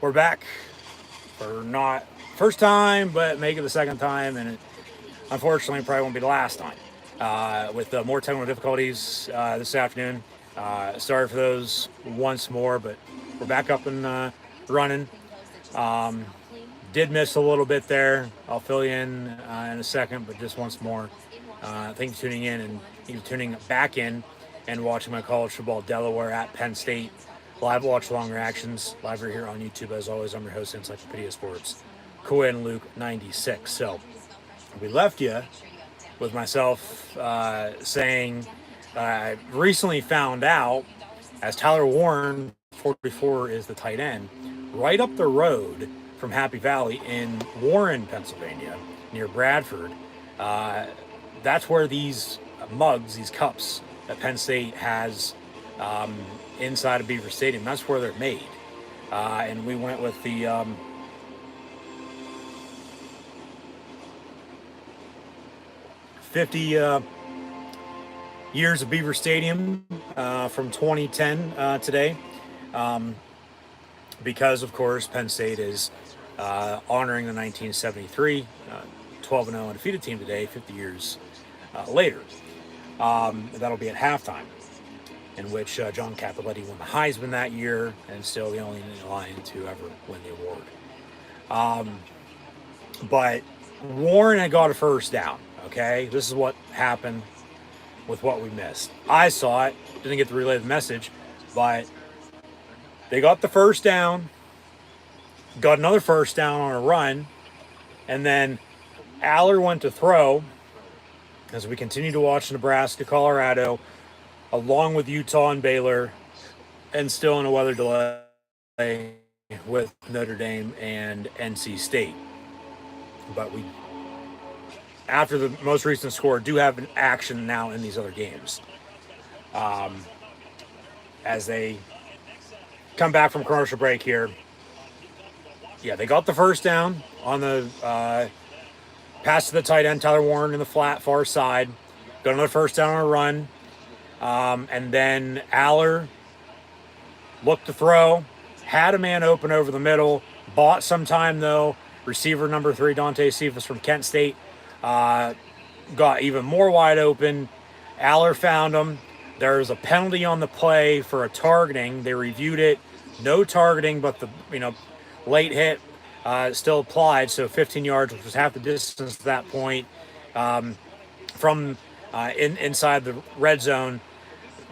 We're back for not first time, but make it the second time, and it unfortunately probably won't be the last time. With more technical difficulties this afternoon, sorry for those once more, but we're back up and running. Um, did miss a little bit there. I'll fill you in a second, but just once more, thank you for tuning in and thank you for tuning back in and watching my college football Delaware at Penn State live watch long reactions live right here on YouTube. As always, I'm your host, Encyclopedia Sports, Cohen Luke 96. So we left you with myself saying I recently found out as Tyler Warren, 44, is the tight end, right up the road from Happy Valley in Warren, Pennsylvania, near Bradford. Uh, that's where these mugs, these cups that Penn State has inside of Beaver Stadium, that's where they're made. And we went with the 50 years of Beaver Stadium from 2010 today. Because, of course, Penn State is honoring the 1973 12-0 undefeated team today, 50 years later. That'll be at halftime, in which John Cappelletti won the Heisman that year and still the only Lion to ever win the award. But Warren had got a first down, okay? This is what happened with what we missed. I saw it, didn't get to relay the message, but they got the first down, got another first down on a run, and then Aller went to throw as we continue to watch Nebraska, Colorado, along with Utah and Baylor, and still in a weather delay with Notre Dame and NC State. But we, after the most recent score, do have an action now in these other games. As they come back from commercial break here. Yeah, they got the first down on the pass to the tight end, Tyler Warren, in the flat far side. Got another first down on a run. And then Aller looked to throw, had a man open over the middle, bought some time though. Receiver number 3, Dante Cephas from Kent State, got even more wide open. Aller found him. There's a penalty on the play for a targeting. They reviewed it. No targeting, but the late hit still applied. So 15 yards, which was half the distance at that point, from inside the red zone,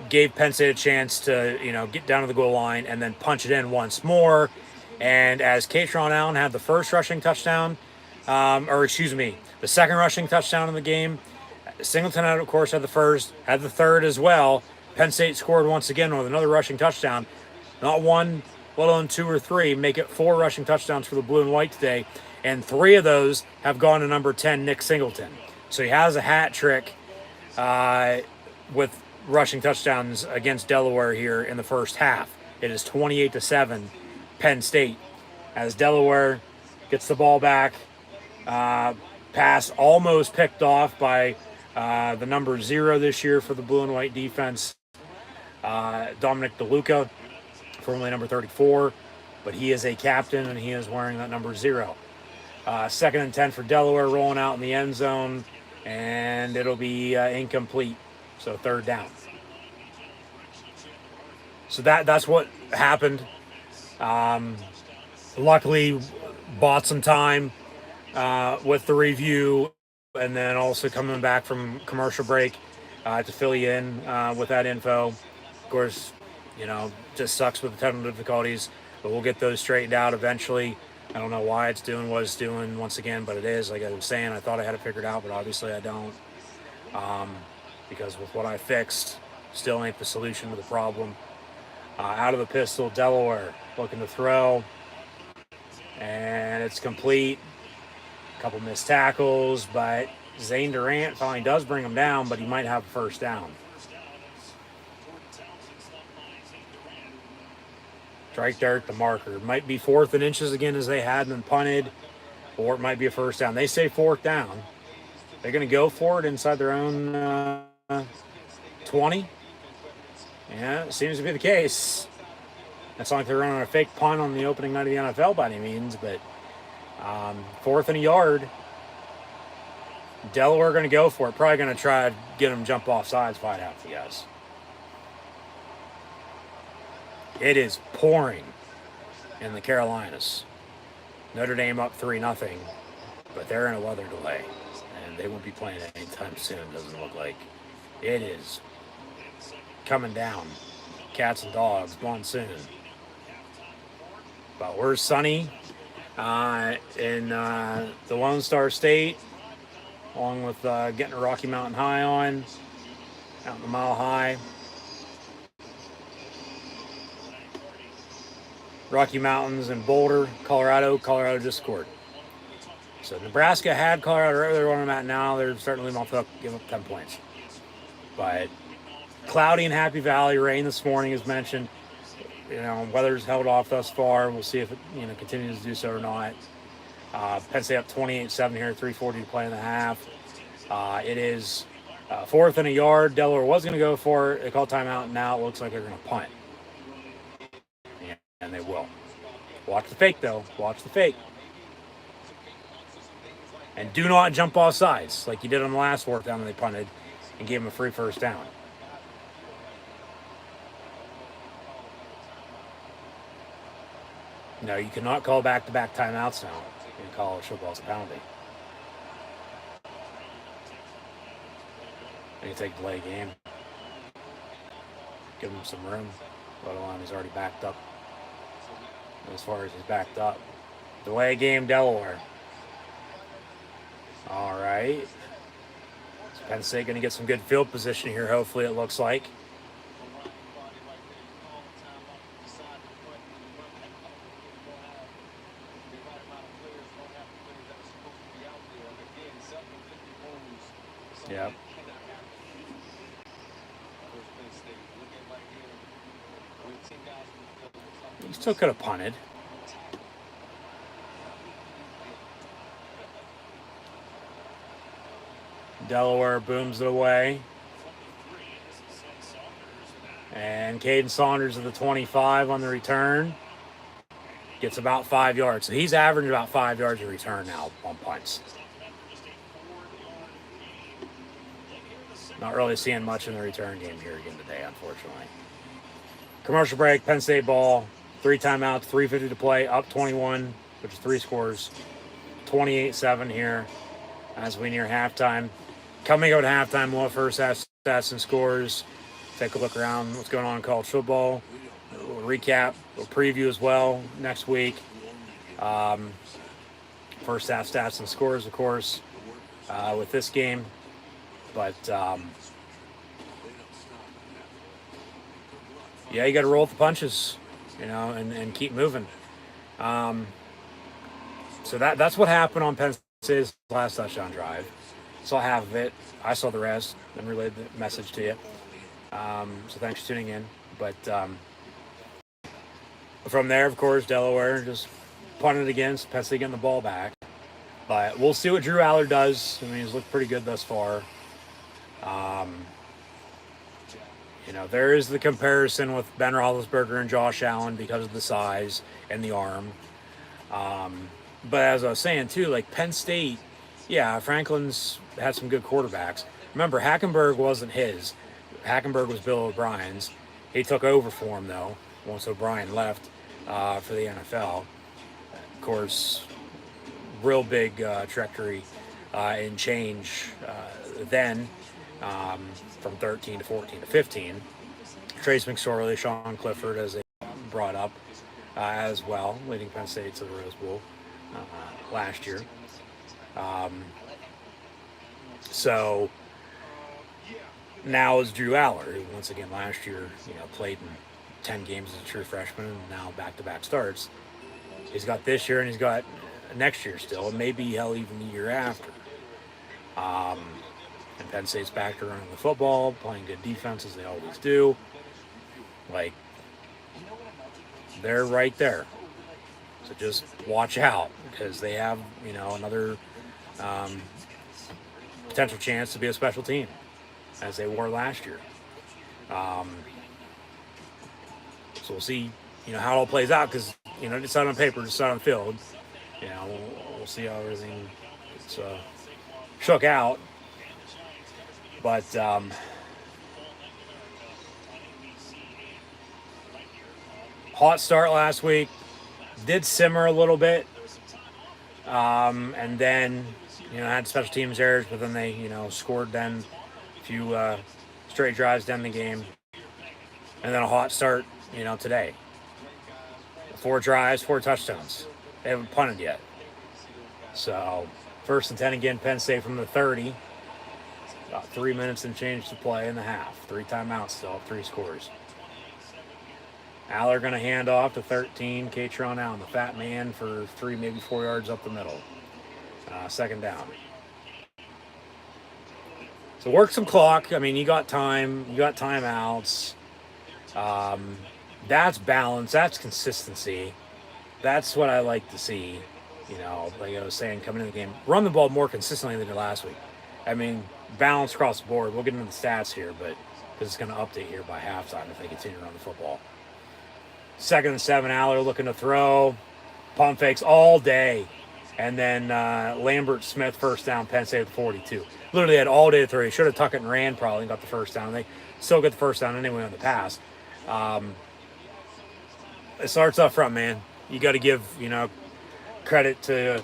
gave Penn State a chance to get down to the goal line and then punch it in once more. And as Katron Allen had the first rushing touchdown, the second rushing touchdown in the game, Singleton, of course, had the first, had the third as well. Penn State scored once again with another rushing touchdown. Not one, let alone 2 or 3, make it 4 rushing touchdowns for the blue and white today. And 3 of those have gone to number 10, Nick Singleton. So he has a hat trick with rushing touchdowns against Delaware here in the first half. It is 28-7, Penn State, as Delaware gets the ball back. Pass almost picked off by the number 0 this year for the blue and white defense, Dominic DeLuca, formerly number 34, but he is a captain and he is wearing that number 0. Second and 10 for Delaware, rolling out in the end zone, and it'll be incomplete, so third down. So that's what happened. Luckily, bought some time with the review, and then also coming back from commercial break to fill you in with that info. Of course, just sucks with the technical difficulties, but we'll get those straightened out eventually. I don't know why it's doing what it's doing once again, but it is. Like I was saying, I thought I had it figured out, but obviously I don't. Because with what I fixed, still ain't the solution to the problem. Out of the pistol, Delaware looking to throw, and it's complete. A couple missed tackles, but Zane Durant finally does bring him down, but he might have a first down. Strike dirt, the marker. Might be 4th and inches again as they had and punted, or it might be a first down. They say 4th down. They're going to go for it inside their own 20. Yeah, it seems to be the case. It's not like they're running a fake punt on the opening night of the NFL by any means, but 4th and a yard. Delaware going to go for it. Probably going to try to get them jump off sides if I'd have to guess. It is pouring in the Carolinas. Notre Dame up 3-0, but they're in a weather delay, and they won't be playing anytime soon, doesn't look like. It is coming down. Cats and dogs, monsoon. But we're sunny in the Lone Star State, along with getting a Rocky Mountain High on, out in the Mile High. Rocky Mountains and Boulder, Colorado. Colorado just scored. So Nebraska had Colorado right where I'm at now. They're starting to leave off the hook, give up 10 points. But cloudy in Happy Valley, rain this morning as mentioned. Weather's held off thus far. We'll see if it continues to do so or not. Penn State up 28-7 here, 3:40 to play in the half. It is 4th and a yard. Delaware was going to go for it. They called timeout, and now it looks like they're going to punt. And they will. Watch the fake, though. Watch the fake. And do not jump off sides like you did on the last 4th down when they punted and gave them a free first down. No, you cannot call back-to-back timeouts now in college football. It's a penalty. And you take delay game. Give him some room. Let alone he's already backed up. As far as he's backed up. Delay game, Delaware. All right. So Penn State going to get some good field position here, hopefully, it looks like. Yep. He still could have punted. Delaware booms it away. And Caden Saunders at the 25 on the return. Gets about 5 yards. So he's averaging about 5 yards a return now on punts. Not really seeing much in the return game here again today, unfortunately. Commercial break, Penn State ball. 3 timeouts, 3:50 to play, up 21, which is 3 scores. 28-7 here as we near halftime. Coming out at halftime, we'll have first half stats and scores. Take a look around what's going on in college football. We'll recap, we'll preview as well next week. First half stats and scores, of course, with this game. But, yeah, you got to roll with the punches, and keep moving. So that's what happened on Penn State's last touchdown drive. Saw half of it. I saw the rest and relayed the message to you. So thanks for tuning in. But from there, of course, Delaware just punted against Penn State getting the ball back. But we'll see what Drew Allard does. I mean, he's looked pretty good thus far. There is the comparison with Ben Roethlisberger and Josh Allen because of the size and the arm. But as I was saying, too, like Penn State, yeah, Franklin's had some good quarterbacks. Remember, Hackenberg wasn't his. Hackenberg was Bill O'Brien's. He took over for him, though, once O'Brien left for the NFL. Of course, real big trajectory and change then from 13 to 14 to 15. Trace McSorley, Sean Clifford, as they brought up as well, leading Penn State to the Rose Bowl last year. So now is Drew Allard, who once again last year, played in 10 games as a true freshman and now back-to-back starts. He's got this year and he's got next year still, and maybe hell even the year after. And Penn State's back to running the football, playing good defense as they always do. Like, they're right there. So just watch out, because they have, another potential chance to be a special team, as they were last year. So we'll see how it all plays out, because, it's not on paper, it's not on the field. We'll see how everything gets shook out. But hot start last week, did simmer a little bit, and then had special teams errors, but then they scored then a few straight drives down the game, and then a hot start today. 4 drives, 4 touchdowns. They haven't punted yet. So 1st and 10 again, Penn State from the 30. About 3 minutes and change to play in the half. 3 timeouts still, 3 scores. Aller going to hand off to 13. Katron Allen, the fat man, for 3, maybe 4 yards up the middle. 2nd down. So work some clock. I mean, you got time. You got timeouts. That's balance. That's consistency. That's what I like to see. Like I was saying, coming in the game, run the ball more consistently than they did last week. I mean, balance across the board. We'll get into the stats here, but because it's going to update here by halftime if they continue to run the football. 2nd and 7, Aller looking to throw. Pump fakes all day. And then Lambert Smith, 1st down, Penn State at the 42. Literally had all day to throw. He should have tucked it and ran probably and got the 1st down. They still get the 1st down anyway on the pass. It starts up front, man. You got to give, credit to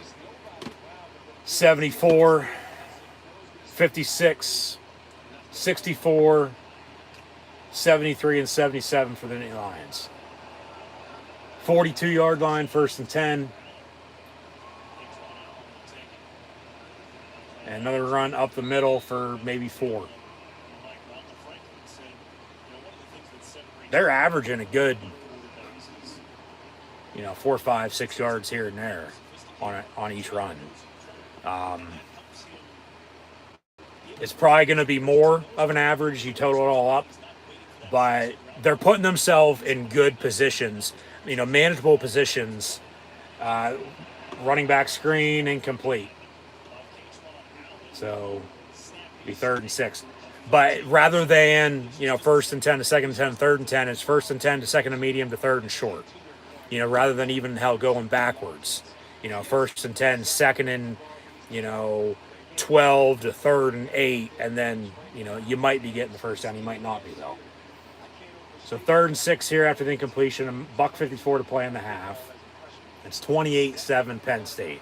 74, 56, 64, 73, and 77 for the Nittany Lions. 42-yard line, 1st and 10. And another run up the middle for maybe 4. They're averaging a good, 4, 5, 6 yards here and there on each run. It's probably going to be more of an average. You total it all up, but they're putting themselves in good positions, manageable positions. Running back screen incomplete. So be 3rd and 6. But rather than, 1st and 10 to 2nd and 10, 3rd and 10, it's 1st and 10 to 2nd and medium to 3rd and short. Rather than even going backwards. 1st and 10, 2nd and, 12 to 3rd and 8, and then, you might be getting the 1st down. You might not be, though. So 3rd and 6 here after the incompletion. $1:54 to play in the half. It's 28-7 Penn State.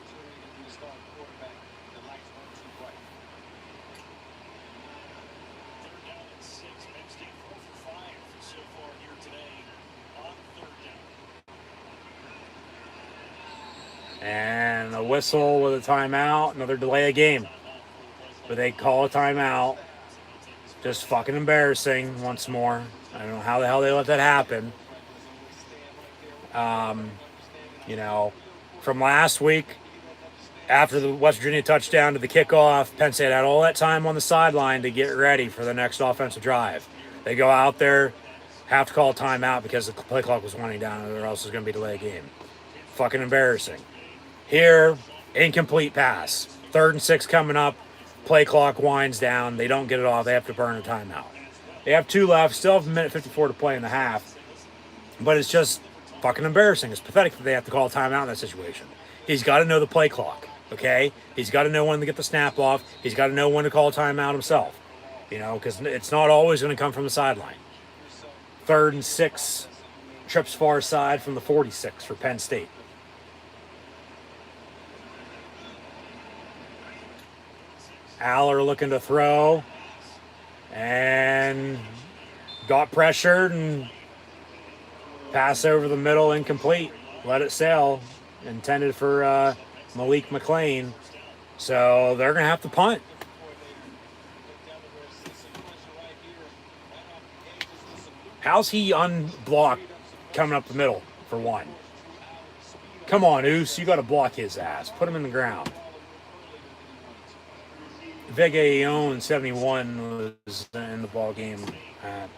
And a whistle with a timeout, another delay of game. But they call a timeout. Just fucking embarrassing once more. I don't know how the hell they let that happen. From last week, after the West Virginia touchdown to the kickoff, Penn State had all that time on the sideline to get ready for the next offensive drive. They go out there, have to call a timeout because the play clock was winding down, or else it's going to be a delay game. Fucking embarrassing. Here, incomplete pass. 3rd and 6 coming up. Play clock winds down. They don't get it off. They have to burn a timeout. They have 2 left. Still have 1:54 to play in the half. But it's just fucking embarrassing. It's pathetic that they have to call a timeout in that situation. He's got to know the play clock, okay? He's got to know when to get the snap off. He's got to know when to call a timeout himself, because it's not always going to come from the sideline. 3rd and 6, trips far side from the 46 for Penn State. Aller looking to throw and got pressured and pass over the middle, incomplete. Let it sail. Intended for Malik McLean. So they're going to have to punt. How's he unblocked coming up the middle for one? Come on, Oos. You got to block his ass. Put him in the ground. Vegaon 71 was in the ball game at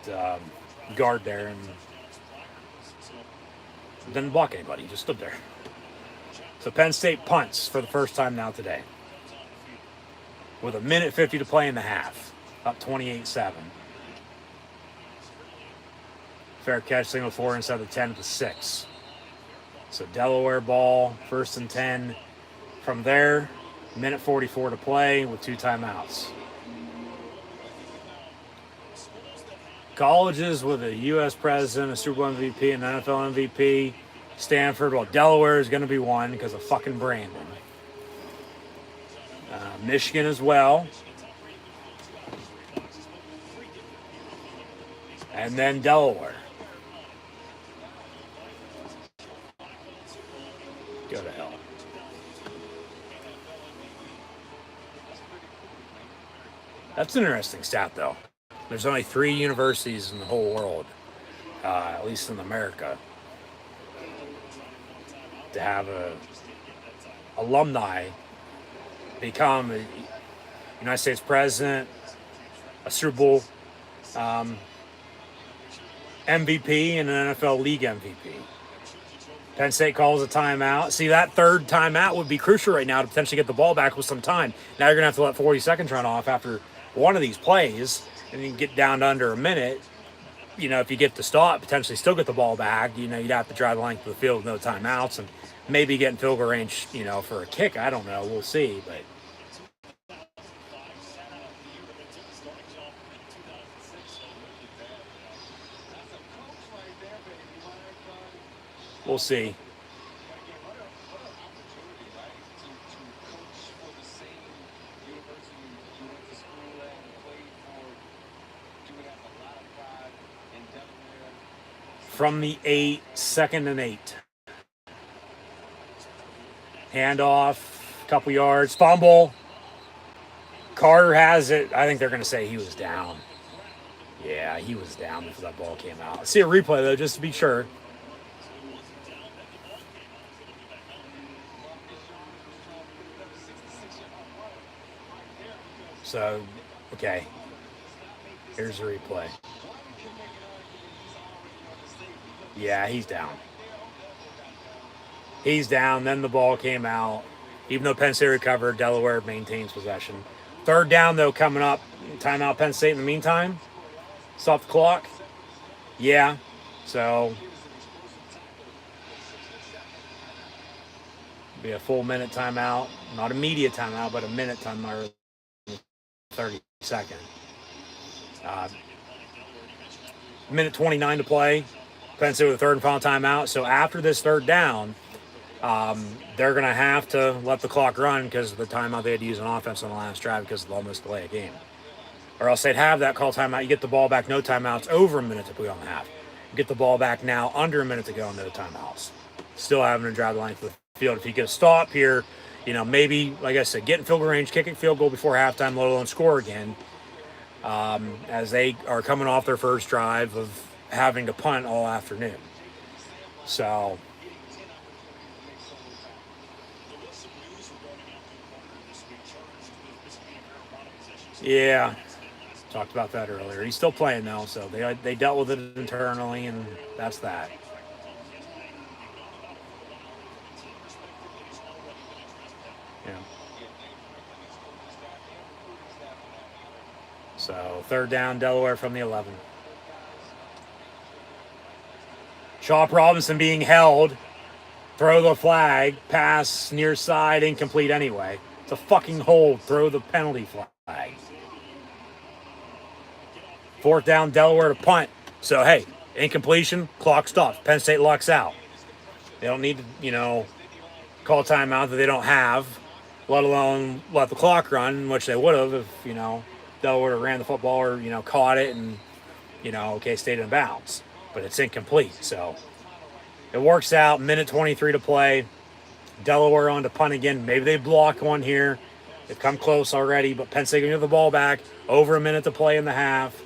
guard there and didn't block anybody. He just stood there. So Penn State punts for the first time now today with 1:50 to play in the half, up 28-7. Fair catch, single 4 inside the 10 to 6. So Delaware ball, 1st and 10. From there, minute 44 to play with 2 timeouts. Colleges with a U.S. president, a Super Bowl MVP, and an NFL MVP. Stanford, well, Delaware is going to be one because of fucking Brandon. Michigan as well. And then Delaware. Go to hell. That's an interesting stat, though. There's only 3 universities in the whole world, at least in America, to have a alumni become a United States president, a Super Bowl MVP, and an NFL League MVP. Penn State calls a timeout. See, that third timeout would be crucial right now to potentially get the ball back with some time. Now you're going to have to let 40 seconds run off after one of these plays, and you can get down to under a minute. You know, if you get to stop, potentially still get the ball back, you know, you'd have to drive the length of the field with no timeouts and maybe get in field goal range, you know, for a kick. I don't know. We'll see, but we'll see. From the 8, 2nd and 8. Handoff, couple yards, fumble. Carter has it. I think they're going to say he was down. Yeah, he was down before that ball came out. Let's see a replay, though, just to be sure. So, okay. Here's the replay. Yeah, he's down. He's down. Then the ball came out. Even though Penn State recovered, Delaware maintains possession. 3rd down, though, coming up. Timeout Penn State in the meantime. Stop the clock. Yeah. So, be a full minute timeout. Not immediate timeout, but a minute timeout. 30 seconds. Minute 29 to play. Penn State with a 3rd and final timeout. So after this 3rd down, they're going to have to let the clock run because of the timeout they had to use on offense on the last drive because of the almost delay of game. Or else they'd have that call timeout. You get the ball back, no timeouts, over a minute to play on the half. You get the ball back now, under a minute to go, no timeouts. Still having to drive the length of the field. If you get a stop here, you know, maybe, like I said, get in field goal range, kicking field goal before halftime, let alone score again, as they are coming off their first drive of having to punt all afternoon. So, yeah, talked about that earlier. He's still playing though, so they dealt with it internally, and that's that. Yeah. So 3rd down, Delaware from the 11. Chop Robinson being held. Throw the flag. Pass near side, incomplete anyway. It's a fucking hold. Throw the penalty flag. 4th down, Delaware to punt. So, hey, incompletion, clock stops. Penn State lucks out. They don't need to, you know, call timeout that they don't have, let alone let the clock run, which they would have if, you know, Delaware ran the football or, you know, caught it and, you know, okay, stayed in bounds. But it's incomplete. So it works out. Minute 23 to play. Delaware on to punt again. Maybe they block one here. They've come close already, but Penn State going to get the ball back. Over a minute to play in the half.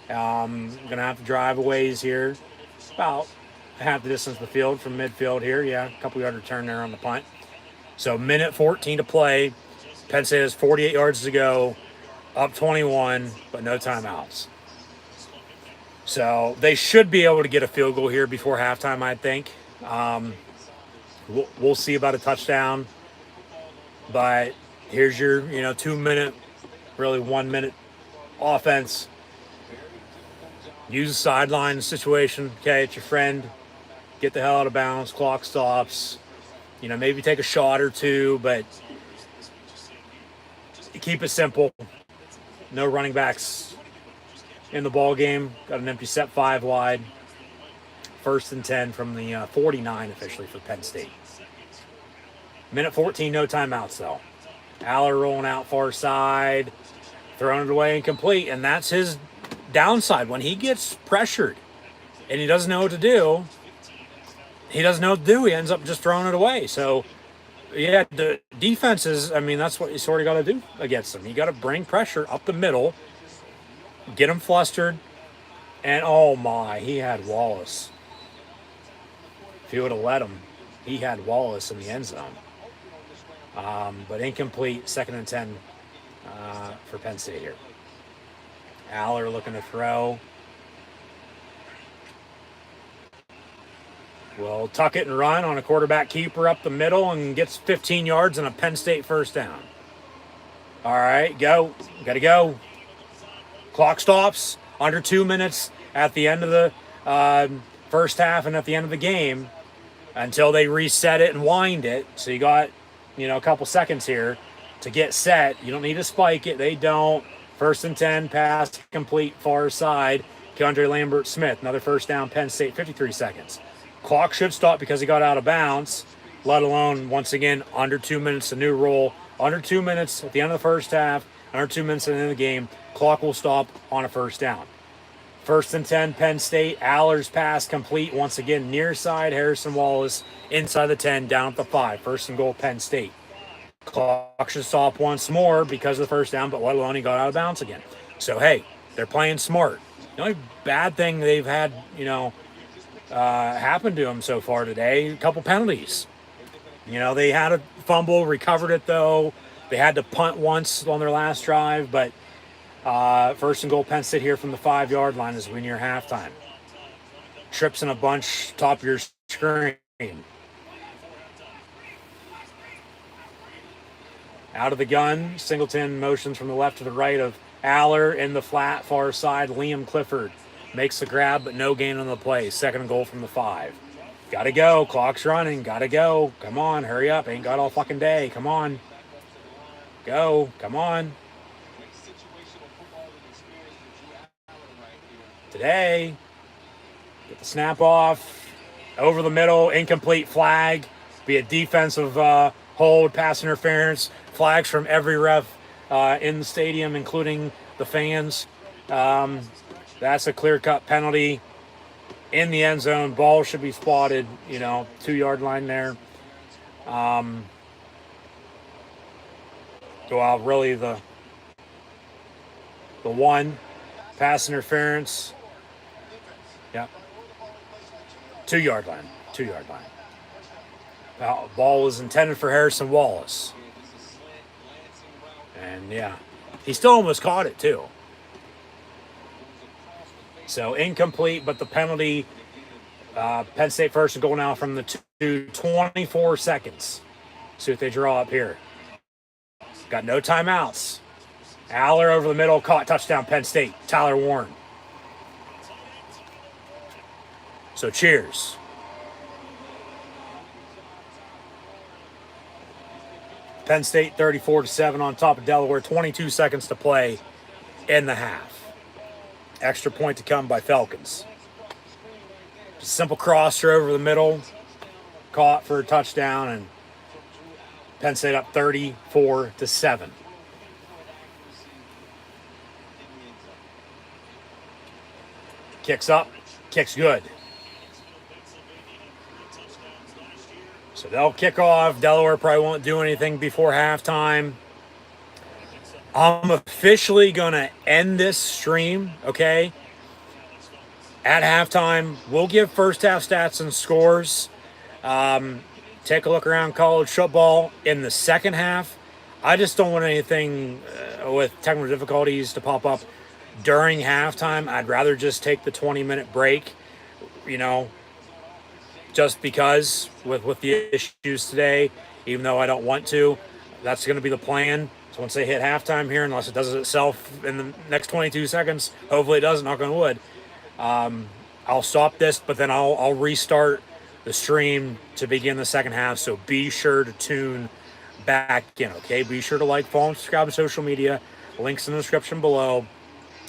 Going to have to drive a ways here. About half the distance of the field from midfield here. Yeah, a couple yard return there on the punt. So minute 14 to play. Penn State has 48 yards to go. Up 21, but no timeouts. So they should be able to get a field goal here before halftime, I think. We'll see about a touchdown. But here's your, you know, 2 minute, really 1 minute offense. use a sideline situation. Okay, it's your friend. Get the hell out of bounds. Clock stops. You know, maybe take a shot or two, but keep it simple. No running backs in the ball game. Got an empty set 5 wide. 1st and 10 from the 49 officially for Penn State. Minute 14, no timeouts though. Aller rolling out far side, throwing it away incomplete, and that's his downside. When he gets pressured and he doesn't know what to do, he ends up just throwing it away. So, yeah, the defenses, I mean, that's what you sort of got to do against them. You got to bring pressure up the middle, get them flustered, and oh my, he had Wallace. If he would have let him, he had Wallace in the end zone. But incomplete, 2nd and 10 for Penn State here. Aller looking to throw. Will tuck it and run on a quarterback keeper up the middle and gets 15 yards and a Penn State 1st down. All right, go. Got to go. Clock stops. Under 2 minutes at the end of the first half and at the end of the game until they reset it and wind it. So you got, a couple seconds here to get set. You don't need to spike it. They don't. 1st and 10, pass complete, far side. Keandre Lambert-Smith, another 1st down, Penn State, 53 seconds. Clock should stop because he got out of bounds, let alone, once again, under 2 minutes, a new rule. Under 2 minutes at the end of the first half, under 2 minutes at the end of the game, clock will stop on a 1st down. 1st and 10, Penn State. Aller's pass complete. Once again, near side, Harrison Wallace inside the 10, down at the 5. 1st and goal, Penn State. Clock should stop once more because of the 1st down, but let alone he got out of bounds again. So, hey, they're playing smart. The only bad thing they've had, happened to them so far today, a couple penalties. They had a fumble, recovered it though. They had to punt once on their last drive, but 1st and goal, Penn State here from the 5-yard line as we near halftime. Trips in a bunch, top of your screen. Out of the gun, Singleton motions from the left to the right of Aller in the flat far side. Liam Clifford makes the grab, but no gain on the play. 2nd and goal from the 5. Gotta go. Clock's running. Gotta go. Come on. Hurry up. Ain't got all fucking day. Come on. Go. Come on. Today. Get the snap off. Over the middle. Incomplete flag. Be a defensive hold. Pass interference. Flags from every ref in the stadium, including the fans. That's a clear-cut penalty in the end zone. Ball should be spotted, 2-yard line there. Really the 1. Pass interference. Yeah. 2-yard line. 2-yard line. Ball was intended for Harrison Wallace. And, yeah, he still almost caught it, too. So, incomplete, but the penalty, Penn State 1st and goal now from the 24 seconds. See what they draw up here. Got no timeouts. Aller over the middle, caught, touchdown, Penn State. Tyler Warren. So, cheers. Penn State 34-7 on top of Delaware. 22 seconds to play in the half. Extra point to come by Falcons. Just a simple crosser over the middle. Caught for a touchdown, and Penn State up 34-7. Kicks up. Kicks good. So they'll kick off. Delaware probably won't do anything before halftime. I'm officially going to end this stream, okay? At halftime, we'll give first half stats and scores. Take a look around college football in the second half. I just don't want anything with technical difficulties to pop up during halftime. I'd rather just take the 20-minute break, just because with the issues today, even though I don't want to. That's going to be the plan. So once they hit halftime here, unless it does it itself in the next 22 seconds, hopefully it doesn't, knock on wood, I'll stop this, but then I'll restart the stream to begin the second half. So be sure to tune back in, okay? Be sure to like, follow, and subscribe to social media. Links in the description below.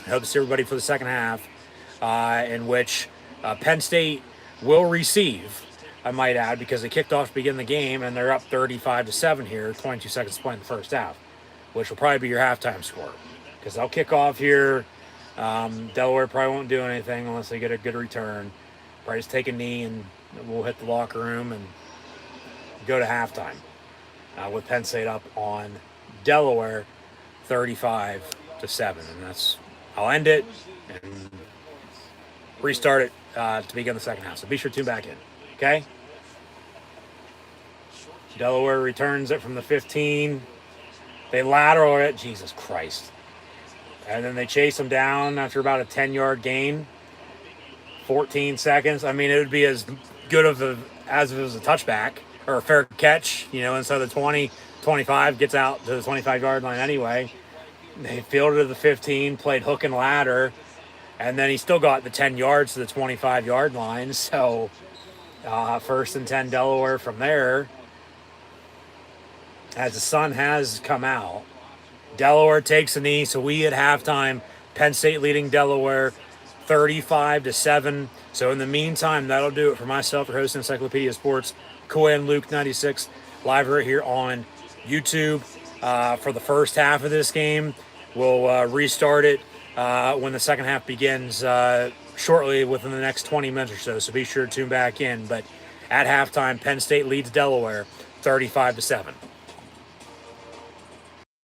I hope to see everybody for the second half, in which Penn State will receive, I might add, because they kicked off to begin the game, and they're up 35-7 here, 22 seconds to play in the first half, which will probably be your halftime score. Because they'll kick off here. Delaware probably won't do anything unless they get a good return. Probably just take a knee, and we'll hit the locker room and go to halftime with Penn State up on Delaware 35-7. And that's, I'll end it and restart it to begin the second half. So be sure to tune back in. Okay? Delaware returns it from the 15. They lateral it. Jesus Christ. And then they chase them down after about a 10-yard gain. 14 seconds. I mean, it would be as good as if it was a touchback or a fair catch, instead of the 20, 25, gets out to the 25-yard line anyway. They fielded to the 15, played hook and ladder, and then he still got the 10 yards to the 25-yard line. So first and 10 Delaware from there. As the sun has come out, Delaware takes a knee, so we at halftime, Penn State leading Delaware 35-7. So in the meantime, that'll do it for myself, your host, Encyclopedia Sports, Cohen Luke 96, live right here on YouTube for the first half of this game. We'll restart it when the second half begins shortly within the next 20 minutes or so. So be sure to tune back in. But at halftime, Penn State leads Delaware 35-7.